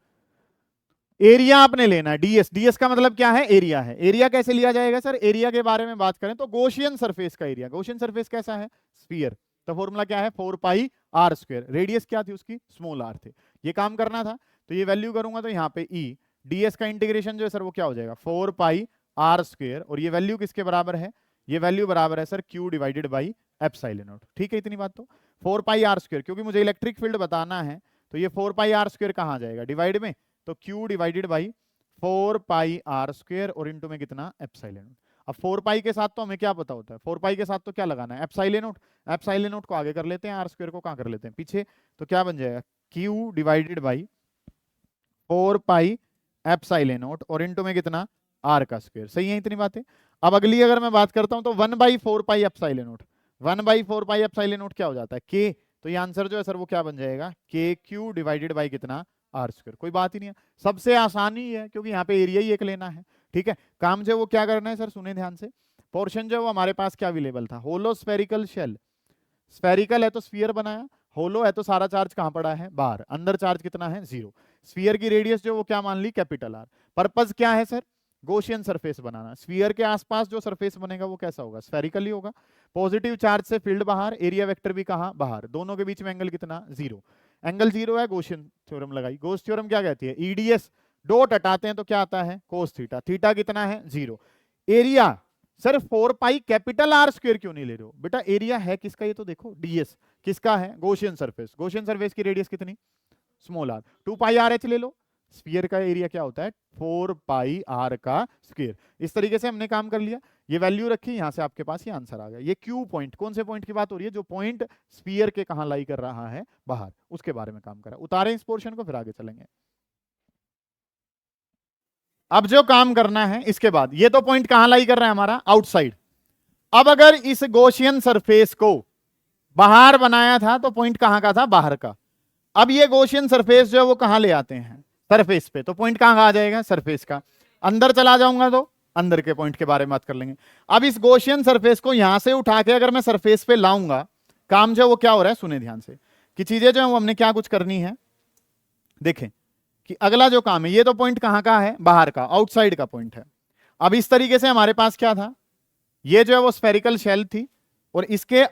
एरिया आपने लेना है ds, ds का मतलब क्या है एरिया है। एरिया कैसे लिया जाएगा सर, एरिया के बारे में बात करें तो गॉसियन सरफेस का एरिया, गॉसियन सरफेस कैसा है स्फीयर, तो फॉर्मूला क्या है 4 पाई r स्क्वायर, रेडियस क्या थी उसकी स्मॉल r थे। ये काम करना था तो ये वैल्यू करूंगा तो यहाँ पे e ds का इंटीग्रेशन जो है सर वो क्या हो जाएगा 4 पाई r स्क्वायर, और ये वैल्यू किसके बराबर है, ये वैल्यू बराबर है sir q divided by epsilon not. ठीक है इतनी बात, तो 4 पाई r स्क्वायर, क्योंकि मुझे इलेक्ट्रिक फील्ड बताना है तो ये 4 पाई r स्क्वायर कहाँ जाएगा डिवाइड में, तो q divided by 4 pi r square और इनटू में कितना एप्सिलॉन नॉट। अब 4 पाई के साथ तो हमें क्या पता होता है, 4 पाई के साथ तो क्या लगाना है एप्सिलॉन नॉट, एप्सिलॉन नॉट को आगे कर लेते हैं, r स्क्वायर को कहाँ कर लेते हैं पीछे, तो क्या बन जाएगा q divided by 4 pi epsilon not और इनटू में कितना r का स्क्वायर। सही है इतनी बातें। अब अगली अगर मैं बात करता हूं तो 1/4 pi epsilon not, 1/4 pi epsilon not क्या हो जाता है k, तो ये आंसर जो है सर वो क्या बन जाएगा kq डिवाइडेड बाई कितना r स्क्वायर। कोई बात ही नहीं है, सबसे आसानी है क्योंकि यहाँ पे एरिया ही एक लेना है। ठीक है, काम जो वो क्या करना है सर सुने ध्यान से, पोर्शन जो वो हमारे पास क्या अवेलेबल था होलो स्फेरिकल शेल, स्फेरिकल है तो स्फीयर बनाया, होलो है तो सारा चार्ज कहां पड़ा है बाहर, अंदर चार्ज कितना है 0, स्फीयर की रेडियस जो वो क्या मान ली कैपिटल R। पर्पस क्या है सर गॉसियन सरफेस बनाना, स्फीयर के आसपास जो सरफेस बनेगा वो कैसा होगा स्फेरिकल ही होगा, पॉजिटिव चार्ज से फील्ड बाहर, एरिया वेक्टर भी कहां बाहर, दोनों के बीच में एंगल कितना 0, एंगल 0 है, गॉसियन थ्योरम लगाई। गॉस थ्योरम क्या कहती है ईडीएस डॉट हटाते हैं तो क्या आता है कोस थीटा, थीटा कितना है 0, area sir 4 pi capital R square क्यों नहीं ले रहे हो बेटा, एरिया है किसका ये तो देखो ds किसका है गॉसियन सरफेस, गॉसियन सरफेस की रेडियस कितनी स्मॉल r, 2 पाई RH ले लो, स्फीयर का एरिया क्या होता है 4 पाई r का स्क्वायर। इस तरीके से हमने काम कर लिया, ये वैल्यू रखी, यहां से आपके पास ये आंसर आ गया। ये क्यू पॉइंट, कौन से पॉइंट की बात हो रही है, जो पॉइंट स्फीयर के कहां लाई कर रहा है बाहर, उसके बारे में काम करा। उतारें इस पोर्शन को फिर आगे चलेंगे। अब जो काम करना है इसके बाद, ये तो पॉइंट कहां लाई कर रहा है हमारा आउटसाइड। अब अगर इस गॉसियन सरफेस को बाहर बनाया था तो पॉइंट कहां का था बाहर का, अब ये गॉसियन सरफेस जो है वो कहां ले आते हैं सरफेस पे, तो पॉइंट कहां आ जाएगा सरफेस का, अंदर चला जाऊंगा तो अंदर के पॉइंट के बारे में बात कर लेंगे। अब इस गॉसियन सरफेस को यहां से उठा के अगर मैं सरफेस पे लाऊंगा, काम जो वो क्या हो रहा है सुने ध्यान से, कि चीजें जो है वो हमने क्या कुछ करनी है। देखें कि अगला जो काम है, ये तो पॉइंट कहां का है बाहर का, आउटसाइड का पॉइंट है। अब इस तरीके से हमारे पास क्या था, ये जो है वो स्फेरिकल शेल थी और इसके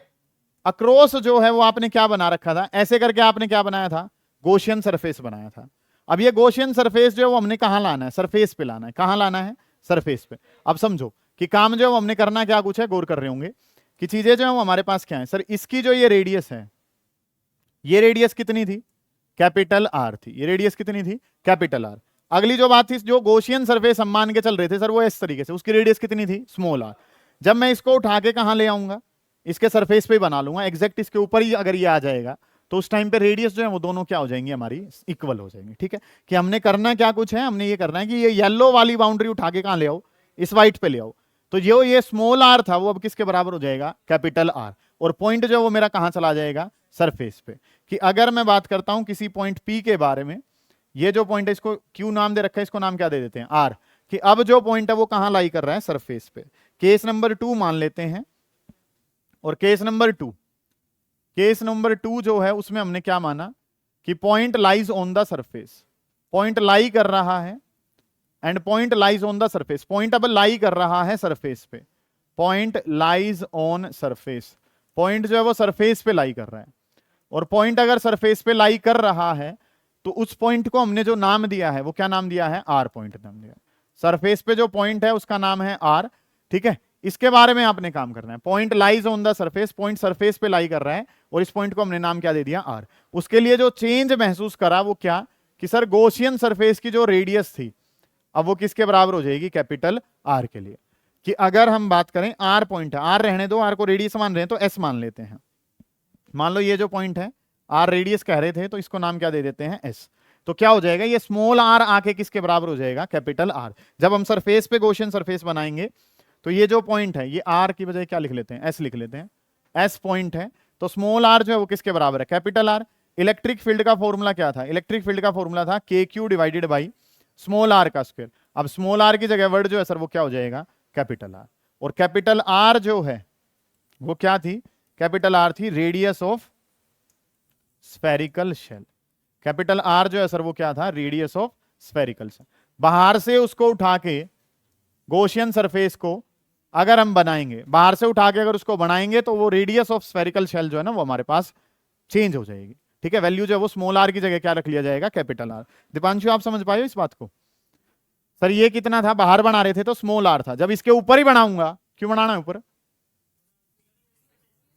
अक्रॉस जो है वो आपने क्या बना रखा था, ऐसे करके आपने क्या बनाया था गॉसियन सरफेस बनाया था। अब ये गॉसियन सरफेस जो है वो हमने कहां लाना है सरफेस पे लाना है, कहां लाना है सरफेस पे। अब समझो कि काम जो है वो हमने करना क्या कुछ है, गौर कर रहे होंगे कि चीजें जो है वो हमारे पास क्या है सर, इसकी जो ये रेडियस है, ये रेडियस कितनी थी कैपिटल R थी, ये रेडियस कितनी थी कैपिटल R। अगली जो बात थी, जो गॉसियन सरफेस हम मान के चल रहे थे सर वो इस तरीके से, उसकी रेडियस कितनी थी स्मॉल r। जब मैं इसको उठा के कहां ले आऊंगा, इसके सरफेस पे ही बना लूंगा, एग्जैक्ट इसके ऊपर ही अगर ये आ जाएगा तो उस टाइम पे रेडियस जो है वो दोनों क्या हो जाएंगी हमारी इक्वल हो जाएंगी। ठीक है, कि हमने करना क्या कुछ है, हमने ये करना है कि ये येलो वाली बाउंड्री उठा के कहां ले आओ, इस व्हाइट पे ले आओ, तो जो ये स्मॉल r था वो अब किसके बराबर हो जाएगा कैपिटल R, और पॉइंट जो वो मेरा कहां चला जाएगा सरफेस पे। कि अगर मैं बात करता हूं किसी पॉइंट P के बारे में, ये जो पॉइंट है इसको Q नाम दे रखा है, इसको नाम क्या दे देते हैं R, कि अब जो पॉइंट है वो कहां लाई कर रहा है सरफेस पे। केस नंबर 2 मान लेते हैं, और केस नंबर 2 जो है उसमें हमने क्या माना कि point lies on the surface, point लाई कर रहा है and point lies on the surface, point अब लाई कर रहा है सरफेस पे, point lies on surface, point जो है वो सरफेस पे लाई कर रहा है, और पॉइंट अगर सरफेस पे लाई कर रहा है तो उस पॉइंट को हमने जो नाम दिया है वो क्या नाम दिया है R पॉइंट नाम दिया है। सरफेस पे जो पॉइंट है उसका नाम है R, ठीक है, इसके बारे में आपने काम करना है। Point lies on the surface, point surface पे लाई कर रहा है और इस पॉइंट को हमने नाम क्या दे दिया, आर। उसके लिए जो चेंज महसूस करा वो क्या, कि सर गॉसियन सरफेस की जो रेडियस थी अब वो किसके बराबर हो जाएगी, कैपिटल आर के लिए। कि अगर हम बात करें आर पॉइंट है, आर रहने दो, आर को रेडियस मान रहे हैं तो एस मान लेते हैं। मान लो ये जो पॉइंट है आर रेडियस कह रहे थे तो इसको नाम क्या दे देते हैं, एस। तो क्या हो जाएगा, ये स्मॉल आर आके किसके बराबर हो जाएगा, कैपिटल आर। जब हम सरफेस पे गॉसियन सरफेस बनाएंगे तो ये जो पॉइंट है ये आर की बजाय क्या लिख लेते हैं, एस लिख लेते हैं। एस पॉइंट है तो स्मॉल आर जो है वो किसके बराबर है, कैपिटल आर। इलेक्ट्रिक फील्ड का फॉर्मूला क्या था, इलेक्ट्रिक फील्ड का फॉर्मूला था K Q divided by small R का स्क्वायर। अब स्मॉल आर की जगह वर्ड जो है सर वो क्या हो जाएगा, कैपिटल आर। और कैपिटल आर जो है वो क्या थी, कैपिटल आर थी radius of spherical shell. Capital R जो है सर वो क्या था, रेडियस ऑफ स्फेरिकल शेल। बाहर से उसको उठा के गॉसियन सरफेस को अगर हम बनाएंगे, बाहर से उठा के अगर उसको बनाएंगे तो वो रेडियस ऑफ स्फेरिकल शेल जो है ना वो हमारे पास चेंज हो जाएगी। ठीक है, वैल्यू जो है वो स्मॉल आर की जगह क्या रख लिया जाएगा, कैपिटल आर। दीपांशु आप समझ पाए हो इस बात को? सर ये कितना था, बाहर बना रहे थे तो स्मॉल आर था, जब इसके ऊपर ही बनाऊंगा, क्यों बनाना है ऊपर,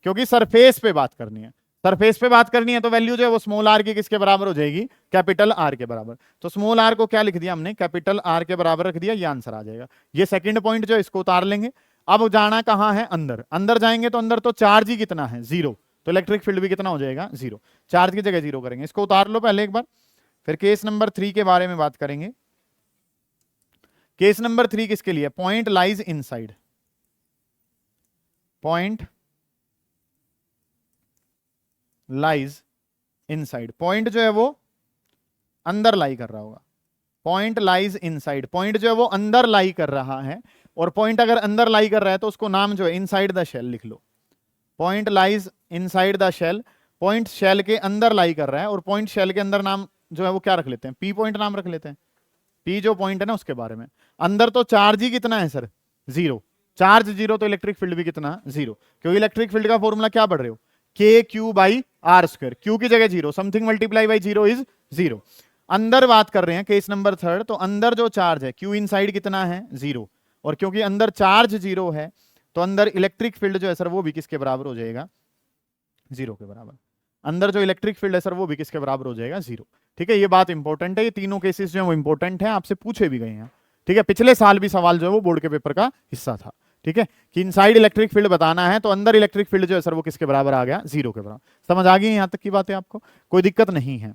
क्योंकि सरफेस पे बात करनी है, सरफेस पे बात करनी है तो वैल्यू जो है वो स्मॉल आर की किसके बराबर हो जाएगी, कैपिटल आर के बराबर। तो स्मॉल आर को क्या लिख दिया हमने, कैपिटल आर के बराबर रख दिया, ये आंसर आ जाएगा। ये सेकंड पॉइंट जो है इसको उतार लेंगे। अब जाना कहां है, अंदर। अंदर जाएंगे तो अंदर तो चार्ज ही कितना है, जीरो, तो इलेक्ट्रिक फील्ड भी कितना हो जाएगा, जीरो। चार्ज की जगह जीरो करेंगे, इसको उतार लो पहले एक बार, फिर केस नंबर 3 के बारे में बात करेंगे। केस नंबर 3 किसके लिए, point lies inside, point lies inside. Point जो है वो अंदर लाई कर रहा होगा, पॉइंट लाइज इनसाइड, पॉइंट जो है वो अंदर लाई कर रहा है। और पॉइंट अगर अंदर लाई कर रहा है तो उसको नाम जो है इनसाइड द शेल लिख लो। Point lies inside the shell, point shell के अंदर लाई कर रहा है, और पॉइंट शेल के अंदर नाम जो है वो क्या रख लेते हैं, पी पॉइंट नाम रख लेते हैं। पी जो पॉइंट है ना उसके बारे में। अंदर तो चार्ज ही कितना है सर, जीरो। चार्ज जीरो तो इलेक्ट्रिक फील्ड भी कितना, जीरो। क्योंकि इलेक्ट्रिक फील्ड का फॉर्मूला क्या पढ़ रहे हो, K Q by R square. Q की जगह zero, something multiply by zero is zero. अंदर बात कर रहे हैं, केस नंबर 3, तो अंदर जो चार्ज है क्यू इनसाइड कितना है, जीरो। और क्योंकि अंदर चार्ज जीरो है तो अंदर इलेक्ट्रिक फील्ड जो है सर वो भी किसके बराबर हो जाएगा, जीरो के बराबर। अंदर जो इलेक्ट्रिक फील्ड है सर वो भी किसके बराबर हो जाएगा, जीरो। ठीक है, ये बात इंपॉर्टेंट है, ये तीनों केसेस जो है वो इंपॉर्टेंट है, आपसे पूछे भी गए हैं। ठीक है, पिछले साल भी सवाल जो है वो बोर्ड के पेपर का हिस्सा था। ठीक है, कि इनसाइड इलेक्ट्रिक फील्ड बताना है तो अंदर इलेक्ट्रिक फील्ड जो है सर वो किसके बराबर आ गया, जीरो के बराबर। समझ आ गई यहां तक की बातें आपको, कोई दिक्कत नहीं है।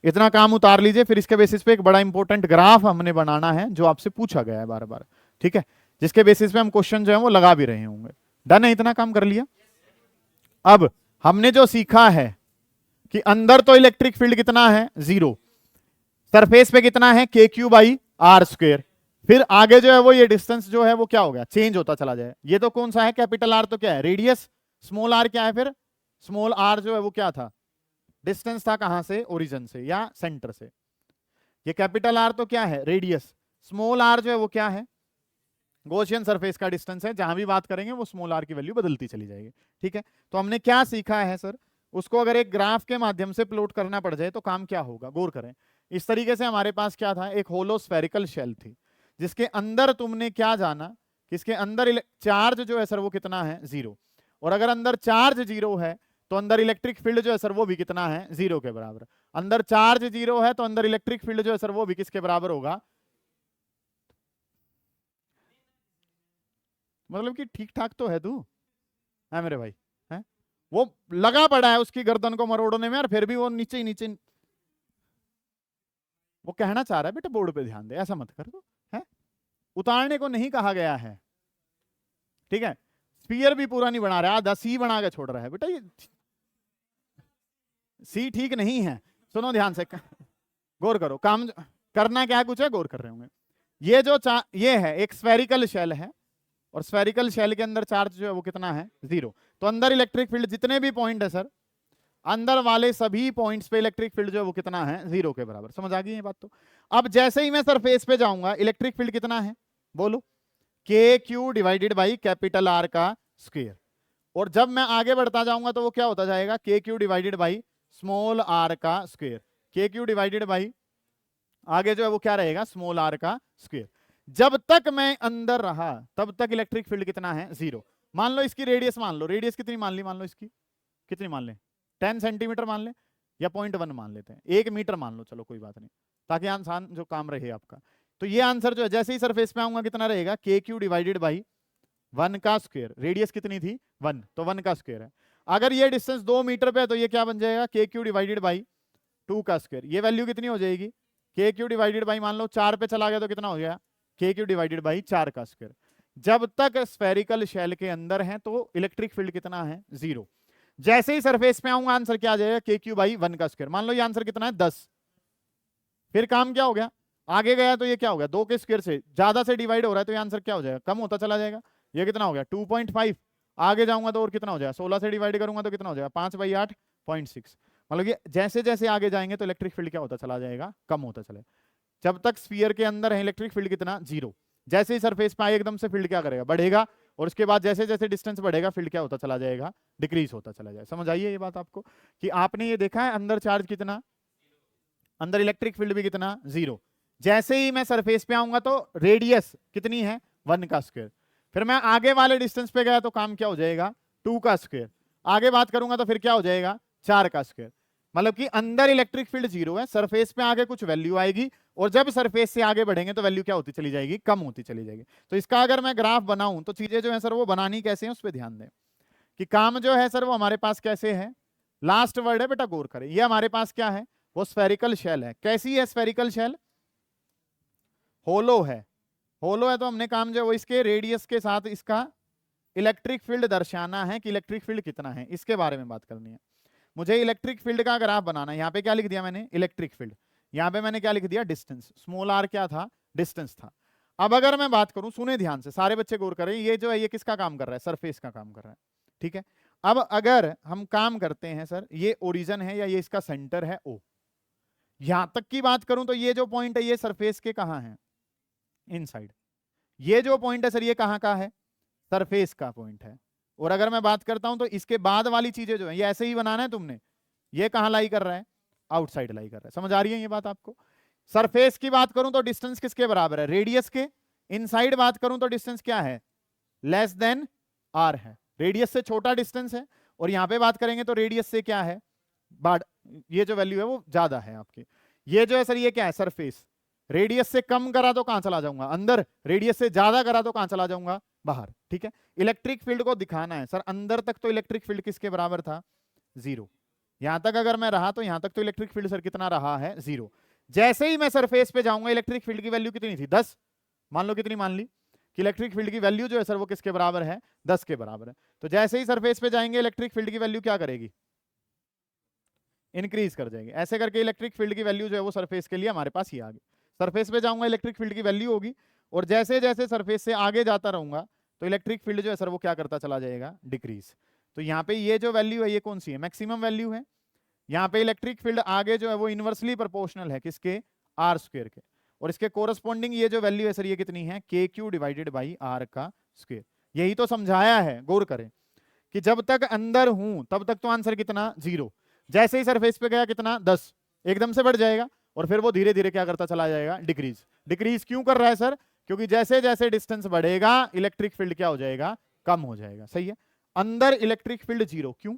इतना काम उतार लीजिए, फिर इसके बेसिस पे एक बड़ा इंपॉर्टेंट ग्राफ हमने बनाना है जो आपसे पूछा गया है बार बार। ठीक है, जिसके बेसिस पे हम क्वेश्चन जो है वो लगा भी रहे होंगे। डन है, इतना काम कर लिया। अब हमने जो सीखा है कि अंदर तो इलेक्ट्रिक फील्ड कितना है, जीरो। सरफेस पे कितना है, के क्यू बाई आर स्क्वायर। फिर आगे जो है वो ये डिस्टेंस जो है वो क्या हो गया, चेंज होता चला जाए। ये तो कौन सा है, कैपिटल आर तो क्या है, रेडियस। स्मॉल आर क्या है, फिर स्मॉल आर जो है वो क्या था, डिस्टेंस था कहां से, ओरिजिन से या सेंटर से। ये कैपिटल आर तो क्या है, रेडियस। स्मॉल आर जो है वो क्या है, गॉसियन सरफेस का डिस्टेंस है। जहां भी बात करेंगे वो स्मॉल आर की वैल्यू बदलती चली जाएगी। ठीक है, तो हमने क्या सीखा है सर, उसको अगर एक ग्राफ के माध्यम से प्लॉट करना पड़ जाए तो काम क्या होगा, गौर करें। इस तरीके से हमारे पास क्या था, एक होलो स्फेरिकल शेल थी जिसके अंदर तुमने क्या जाना कि इसके अंदर चार्ज जो है सर वो कितना है, जीरो। और अगर अंदर चार्ज जीरो है तो अंदर इलेक्ट्रिक फील्ड जो है सर वो भी कितना है, जीरो के बराबर। अंदर चार्ज जीरो है तो अंदर इलेक्ट्रिक फील्ड जो है सर वो भी किसके बराबर होगा, मतलब कि ठीक ठाक तो है तू, है मेरे भाई, है वो लगा पड़ा है उसकी गर्दन को मरोड़ने में, और फिर भी वो नीचे ही नीचे। वो कहना चाह रहा है बेटा बोर्ड पे ध्यान दे, ऐसा मत कर दो, है उतारने को नहीं कहा गया है। ठीक है, स्पीयर भी पूरा नहीं बना रहा, आधा सी बना के छोड़ रहा है बेटा, ये सी ठीक नहीं है। सुनो ध्यान से, गौर करो, काम करना क्या कुछ है, गौर कर रहे होंगे। ये जो ये है एक स्फेरिकल शेल है, और स्फेरिकल शेल के अंदर चार्ज जो है वो कितना है, जीरो। तो अंदर इलेक्ट्रिक फील्ड जितने भी पॉइंट है सर, अंदर वाले सभी पॉइंट्स पे इलेक्ट्रिक फील्ड जो है वो कितना है, जीरो के बराबर। समझ आ गई ये बात? तो अब जैसे ही मैं सरफेस पे जाऊंगा, इलेक्ट्रिक फील्ड कितना है, बोलो, के Q divided by capital R का स्क्वायर। और जब मैं आगे बढ़ता जाऊंगा तो वो क्या होता जाएगा, K Q divided by small R का square. K Q divided by आगे जो है वो क्या रहेगा, स्मॉल आर का स्क्वायर। जब तक मैं अंदर रहा तब तक इलेक्ट्रिक फील्ड कितना है, 0। मान लो इसकी रेडियस मान लो, रेडियस कितनी मान ली, मान लो इसकी कितनी मान ले, 10 सेंटीमीटर मान ले या 0.1 मान लेते हैं, 1 मीटर मान लो, चलो कोई बात नहीं, ताकि आसान जो काम रहे आपका। तो ये आंसर जो है जैसे ही सरफेस पे आऊंगा कितना रहेगा, KQ डिवाइडेड बाई 1 का स्क्वायर। रेडियस कितनी थी 1, तो 1 का स्क्वायर है। अगर ये डिस्टेंस 2 मीटर पे है तो ये क्या बन जाएगा, KQ डिवाइडेड बाई 2 का स्क्वायर। ये वैल्यू कितनी हो जाएगी, KQ डिवाइडेड बाई मान लो 4 पे चला गया तो कितना हो गया, KQ डिवाइडेड बाई 4 का स्क्वायर। जब तक स्फेरिकल शेल के अंदर है तो इलेक्ट्रिक फील्ड कितना है, 0। जैसे ही सरफेस पे आऊंगा आंसर क्या आ जाएगा, KQ बाई 1 का स्क्वायर। मान लो ये आंसर कितना है 10, फिर काम क्या हो गया, आगे गया तो ये क्या हो गया, 2 के स्क्वायर से ज्यादा से डिवाइड हो रहा है तो ये आंसर क्या हो जाएगा, कम होता चला जाएगा। ये कितना हो गया 2.5, आगे जाऊंगा तो और कितना हो जाएगा, 16 से डिवाइड करूंगा तो कितना हो जाएगा 5/8 0.6। मतलब कि जैसे जैसे आगे जाएंगे तो इलेक्ट्रिक फील्ड क्या होता चला जाएगा, कम होता चले। जब तक स्फीयर के अंदर है इलेक्ट्रिक फील्ड कितना, 0। जैसे ही सरफेस पे आए एकदम से फील्ड क्या करेगा, बढ़ेगा, और उसके बाद जैसे जैसे डिस्टेंस बढ़ेगा फील्ड क्या होता चला जाएगा, डिक्रीज होता चला जाएगा। समझ आइए ये बात आपको, कि आपने ये देखा है अंदर चार्ज कितना, अंदर इलेक्ट्रिक फील्ड भी कितना, 0। जैसे ही मैं सरफेस पे आऊंगा तो रेडियस कितनी है, 1 का स्क्वायर। फिर मैं आगे वाले डिस्टेंस पे गया तो काम क्या हो जाएगा, 2 का स्क्वायर। आगे बात करूंगा तो फिर क्या हो जाएगा, 4 का स्क्वायर। मतलब कि अंदर इलेक्ट्रिक फील्ड 0 है, सरफेस पे आगे कुछ वैल्यू आएगी, और जब सरफेस से आगे बढ़ेंगे तो वैल्यू क्या होती चली जाएगी, कम होती चली जाएगी। तो इसका अगर मैं ग्राफ बनाऊं तो चीजें जो है सर वो बनानी कैसे है उस पर ध्यान दें, कि काम जो है सर वो हमारे पास कैसे है। लास्ट वर्ड है बेटा, गौर करें। ये हमारे पास क्या है, वो स्फेरिकल शेल है। कैसी है स्फेरिकल शेल, होलो है। होलो है तो हमने काम जो है वो इसके रेडियस के साथ इसका इलेक्ट्रिक फील्ड दर्शाना है कि इलेक्ट्रिक फील्ड कितना है, इसके बारे में बात करनी है। मुझे इलेक्ट्रिक फील्ड का ग्राफ बनाना है। यहाँ पे क्या लिख दिया मैंने, इलेक्ट्रिक फील्ड। यहाँ पे मैंने क्या लिख दिया, डिस्टेंस। स्मॉल r क्या था, डिस्टेंस था। अब अगर मैं बात करूं, सुने ध्यान से, सारे बच्चे गौर करें, ये जो है ये किसका काम कर रहा है, सरफेस का काम कर रहा है, ठीक है। अब अगर हम काम करते हैं सर, ये ओरिजिन है या ये इसका सेंटर है O, यहां तक की बात करूं तो ये जो पॉइंट है ये सरफेस के कहां है, इनसाइड। ये जो पॉइंट है सर ये कहां का है, सरफेस का पॉइंट है। और अगर मैं बात करता हूं तो इसके बाद वाली चीजें जो है ये ऐसे ही बनाना है तुमने, ये कहां लाई कर रहा है, आउटसाइड लाई कर रहा है। समझ आ रही है ये बात आपको। सरफेस की बात करूं तो डिस्टेंस किसके बराबर है, रेडियस के। इनसाइड बात करूं तो डिस्टेंस क्या है, लेस देन r है, रेडियस से छोटा डिस्टेंस है। और यहां पे बात करेंगे तो रेडियस से क्या है, ये जो वैल्यू है वो ज्यादा है आपकी। ये जो है सर ये क्या है, सरफेस। रेडियस से कम करा तो कहां चला जाऊंगा, अंदर। रेडियस से ज्यादा करा तो कहां चला जाऊंगा, बाहर, ठीक है। इलेक्ट्रिक फील्ड को दिखाना है सर, अंदर तक तो इलेक्ट्रिक फील्ड किसके बराबर था, 0। यहां तक अगर मैं रहा तो यहां तक तो इलेक्ट्रिक फील्ड सर कितना रहा है, 0। जैसे ही मैं सरफेस पे जाऊंगा इलेक्ट्रिक फील्ड की वैल्यू कितनी थी, 10। मान लो कितनी मान ली, कि इलेक्ट्रिक फील्ड की वैल्यू जो है सर वो किसके बराबर है, 10 के बराबर है। तो जैसे ही सरफेस पे जाएंगे इलेक्ट्रिक फील्ड की वैल्यू क्या करेगी, इंक्रीज कर जाएगी। ऐसे करके इलेक्ट्रिक फील्ड की वैल्यू जो है वो सरफेस के लिए हमारे पास ही आ गई। सरफेस पे जाऊंगा इलेक्ट्रिक फील्ड की वैल्यू होगी, और जैसे जैसे सरफेस से आगे जाता रहूंगा तो इलेक्ट्रिक फील्ड जो है सर वो क्या करता चला जाएगा, डिक्रीज। तो यहाँ पे ये जो वैल्यू है ये कौन सी है, मैक्सिमम वैल्यू है। यहाँ पे इलेक्ट्रिक फील्ड आगे जो है वो इनवर्सली प्रोपोर्शनल है किसके, r स्क्वायर के। और इसके कोरस्पॉन्डिंग ये जो वैल्यू है सर ये कितनी है, KQ डिवाइडेड बाई r का स्क्वायर। यही तो समझाया है, गौर करें, कि जब तक अंदर हूं तब तक तो आंसर कितना, 0। जैसे ही सरफेस पे गया कितना, 10, एकदम से बढ़ जाएगा, और फिर वो धीरे धीरे क्या करता चला जाएगा, डिक्रीज। डिक्रीज क्यों कर रहा है सर, क्योंकि जैसे जैसे डिस्टेंस बढ़ेगा इलेक्ट्रिक फील्ड क्या हो जाएगा, कम हो जाएगा। सही है। अंदर इलेक्ट्रिक फील्ड 0 क्यों,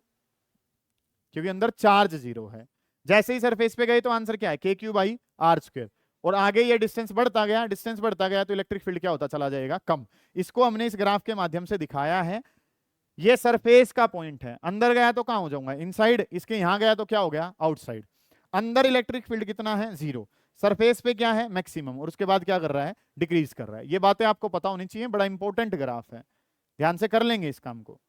क्योंकि अंदर चार्ज 0 है। जैसे ही सरफेस पे गए तो आंसर क्या है, KQ बाई r स्क्वायर। और आगे ये डिस्टेंस बढ़ता गया, डिस्टेंस बढ़ता गया तो इलेक्ट्रिक फील्ड क्या होता चला जाएगा, कम। इसको हमने इस ग्राफ के माध्यम से दिखाया है। ये सरफेस का पॉइंट है, अंदर गया तो कहां हो जाऊंगा, इनसाइड। इसके यहां गया तो क्या हो गया, आउटसाइड। अंदर इलेक्ट्रिक फील्ड कितना है, 0। सरफेस पे क्या है, मैक्सिमम, और उसके बाद क्या कर रहा है, डिक्रीज कर रहा है। ये बातें आपको पता होनी चाहिए, बड़ा इंपॉर्टेंट ग्राफ है, ध्यान से कर लेंगे इस काम को।